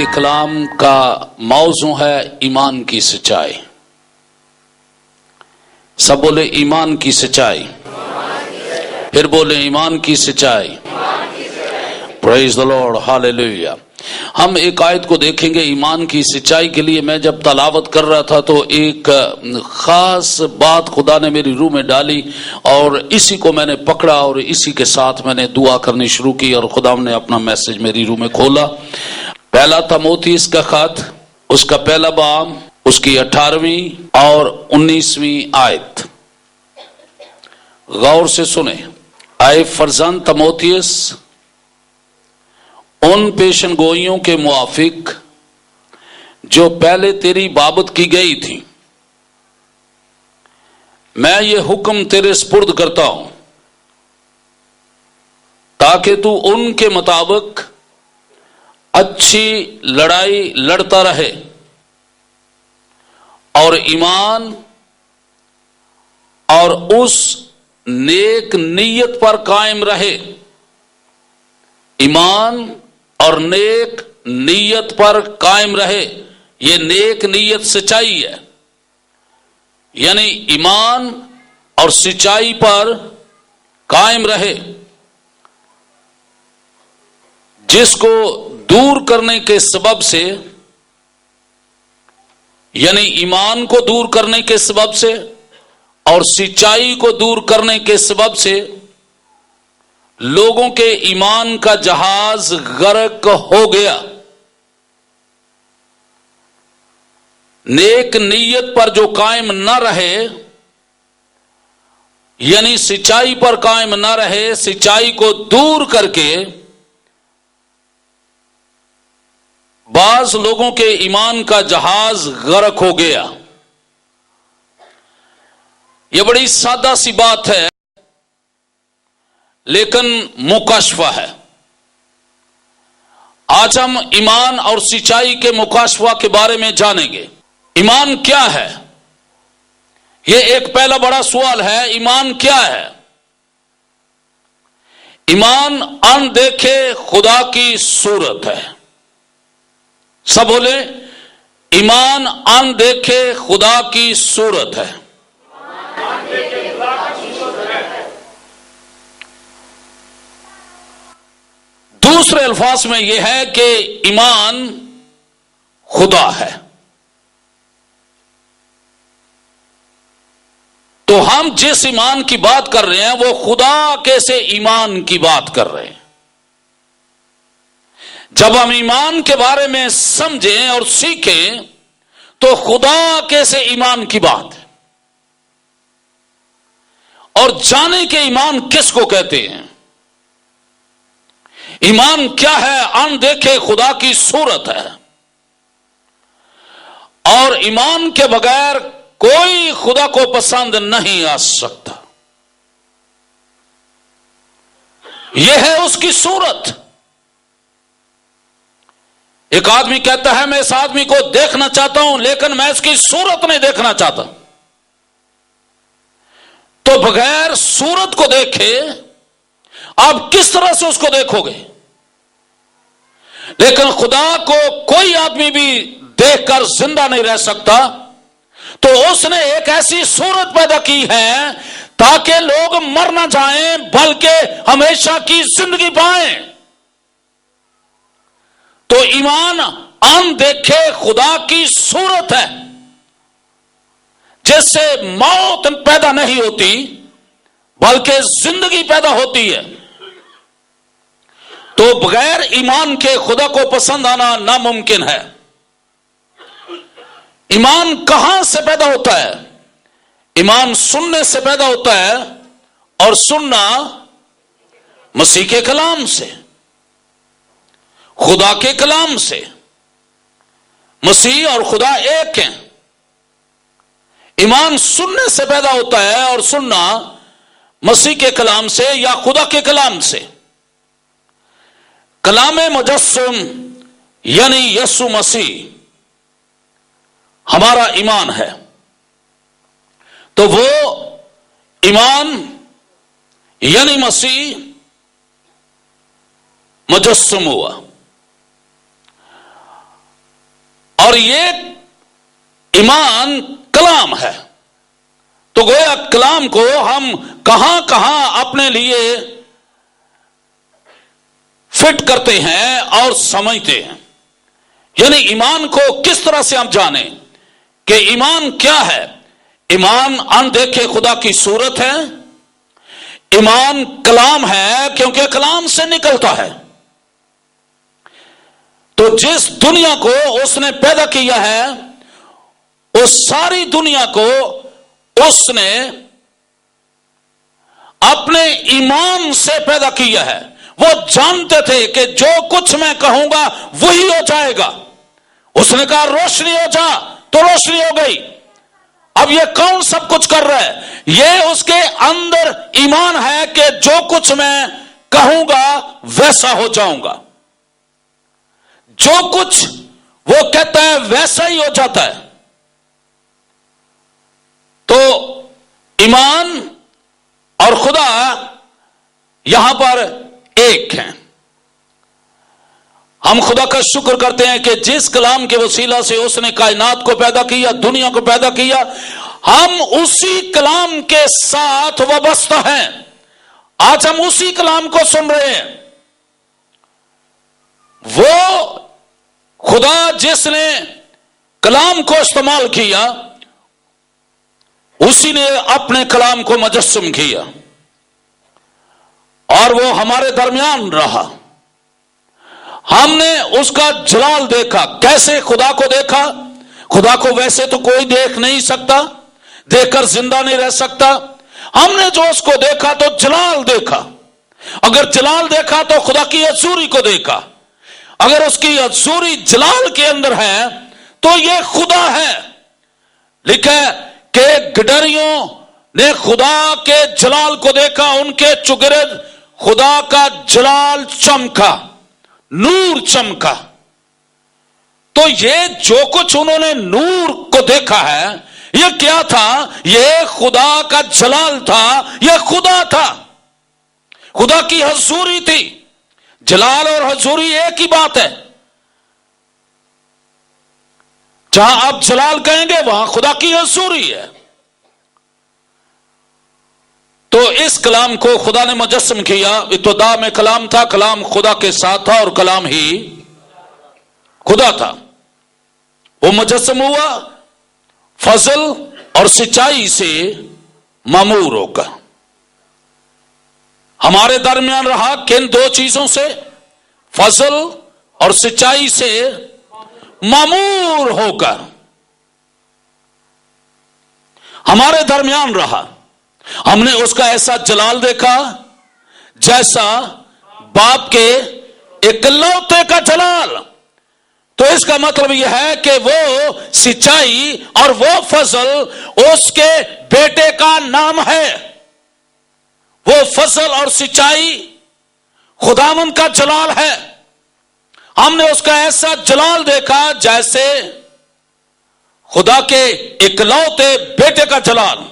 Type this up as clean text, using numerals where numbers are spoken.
کے کلام کا موضوع ہے ایمان کی سچائی. سب بولے ایمان کی سچائی. پھر بولے ایمان کی سچائی. پریز دی لارڈ، ہاللیلویا. ہم ایک آیت کو دیکھیں گے ایمان کی سچائی کے لیے. میں جب تلاوت کر رہا تھا تو ایک خاص بات خدا نے میری روح میں ڈالی اور اسی کو میں نے پکڑا اور اسی کے ساتھ میں نے دعا کرنی شروع کی اور خدا نے اپنا میسج میری روح میں کھولا. پہلا تموتھیوس کا خط، اس کا پہلا باب، اس کی 18ویں اور 19ویں آیت. غور سے سنیں. اے فرزند تموتھیوس، ان پیشن گوئیوں کے موافق جو پہلے تیری بابت کی گئی تھی، میں یہ حکم تیرے سپرد کرتا ہوں تاکہ تو ان کے مطابق اچھی لڑائی لڑتا رہے اور ایمان اور اس نیک نیت پر قائم رہے. ایمان اور نیک نیت پر قائم رہے. یہ نیک نیت سچائی ہے، یعنی ایمان اور سچائی پر قائم رہے، جس کو دور کرنے کے سبب سے، یعنی ایمان کو دور کرنے کے سبب سے اور سچائی کو دور کرنے کے سبب سے لوگوں کے ایمان کا جہاز غرق ہو گیا. نیک نیت پر جو قائم نہ رہے، یعنی سچائی پر قائم نہ رہے، سچائی کو دور کر کے بعض لوگوں کے ایمان کا جہاز غرق ہو گیا. یہ بڑی سادہ سی بات ہے لیکن مکاشفہ ہے. آج ہم ایمان اور سچائی کے مکاشفہ کے بارے میں جانیں گے. ایمان کیا ہے؟ یہ ایک پہلا بڑا سوال ہے. ایمان کیا ہے؟ ایمان ان دیکھے خدا کی صورت ہے. سب بولے ایمان ان دیکھے خدا کی صورت ہے. دوسرے الفاظ میں یہ ہے کہ ایمان خدا ہے. تو ہم جس ایمان کی بات کر رہے ہیں وہ خدا کے سے ایمان کی بات کر رہے ہیں. جب ہم ایمان کے بارے میں سمجھیں اور سیکھیں تو خدا کے سے ایمان کی بات ہے. اور جانے کے ایمان کس کو کہتے ہیں؟ ایمان کیا ہے؟ ان دیکھے خدا کی صورت ہے. اور ایمان کے بغیر کوئی خدا کو پسند نہیں آ سکتا. یہ ہے اس کی صورت. ایک آدمی کہتا ہے میں اس آدمی کو دیکھنا چاہتا ہوں لیکن میں اس کی صورت نہیں دیکھنا چاہتا. تو بغیر صورت کو دیکھے آپ کس طرح سے اس کو دیکھو گے؟ لیکن خدا کو کوئی آدمی بھی دیکھ کر زندہ نہیں رہ سکتا. تو اس نے ایک ایسی صورت پیدا کی ہے تاکہ لوگ مر نہ جائیں بلکہ ہمیشہ کی زندگی پائیں. تو ایمان ان دیکھے خدا کی صورت ہے جس سے موت پیدا نہیں ہوتی بلکہ زندگی پیدا ہوتی ہے. تو بغیر ایمان کے خدا کو پسند آنا ناممکن ہے. ایمان کہاں سے پیدا ہوتا ہے؟ ایمان سننے سے پیدا ہوتا ہے اور سننا مسیح کے کلام سے، خدا کے کلام سے. مسیح اور خدا ایک ہیں. ایمان سننے سے پیدا ہوتا ہے اور سننا مسیح کے کلام سے یا خدا کے کلام سے. کلام مجسم یعنی یسوع مسیح ہمارا ایمان ہے. تو وہ ایمان یعنی مسیح مجسم ہوا. اور یہ ایمان کلام ہے. تو گویا کلام کو ہم کہاں کہاں اپنے لیے فٹ کرتے ہیں اور سمجھتے ہیں. یعنی ایمان کو کس طرح سے ہم جانیں کہ ایمان کیا ہے. ایمان اندیکھے خدا کی صورت ہے. ایمان کلام ہے کیونکہ کلام سے نکلتا ہے. تو جس دنیا کو اس نے پیدا کیا ہے اس ساری دنیا کو اس نے اپنے ایمان سے پیدا کیا ہے. وہ جانتے تھے کہ جو کچھ میں کہوں گا وہی ہو جائے گا. اس نے کہا روشنی ہو جا تو روشنی ہو گئی. اب یہ کون سب کچھ کر رہا ہے؟ یہ اس کے اندر ایمان ہے کہ جو کچھ میں کہوں گا ویسا ہو جاؤں گا. جو کچھ وہ کہتا ہے ویسا ہی ہو جاتا ہے. تو ایمان اور خدا یہاں پر ایک ہیں. ہم خدا کا شکر کرتے ہیں کہ جس کلام کے وسیلہ سے اس نے کائنات کو پیدا کیا، دنیا کو پیدا کیا، ہم اسی کلام کے ساتھ وابستہ ہیں. آج ہم اسی کلام کو سن رہے ہیں. وہ خدا جس نے کلام کو استعمال کیا اسی نے اپنے کلام کو مجسم کیا اور وہ ہمارے درمیان رہا. ہم نے اس کا جلال دیکھا. کیسے خدا کو دیکھا؟ خدا کو ویسے تو کوئی دیکھ نہیں سکتا، دیکھ کر زندہ نہیں رہ سکتا. ہم نے جو اس کو دیکھا تو جلال دیکھا. اگر جلال دیکھا تو خدا کی حضوری کو دیکھا. اگر اس کی حضوری جلال کے اندر ہے تو یہ خدا ہے. لکھا کہ گڈریوں نے خدا کے جلال کو دیکھا، ان کے چگرد خدا کا جلال چمکا، نور چمکا. تو یہ جو کچھ انہوں نے نور کو دیکھا ہے یہ کیا تھا؟ یہ خدا کا جلال تھا. یہ خدا تھا، خدا کی حضوری تھی. جلال اور حضوری ایک ہی بات ہے. جہاں آپ جلال کہیں گے وہاں خدا کی حضوری ہے. تو اس کلام کو خدا نے مجسم کیا. ابتدا میں کلام تھا، کلام خدا کے ساتھ تھا اور کلام ہی خدا تھا. وہ مجسم ہوا فضل اور سچائی سے معمور ہو کر ہمارے درمیان رہا. کن دو چیزوں سے؟ فضل اور سچائی سے معمور ہو کر ہمارے درمیان رہا. ہم نے اس کا ایسا جلال دیکھا جیسا باپ کے اکلوتے کا جلال. تو اس کا مطلب یہ ہے کہ وہ سچائی اور وہ فضل اس کے بیٹے کا نام ہے. وہ فضل اور سچائی خداوند کا جلال ہے. ہم نے اس کا ایسا جلال دیکھا جیسے خدا کے اکلوتے بیٹے کا جلال.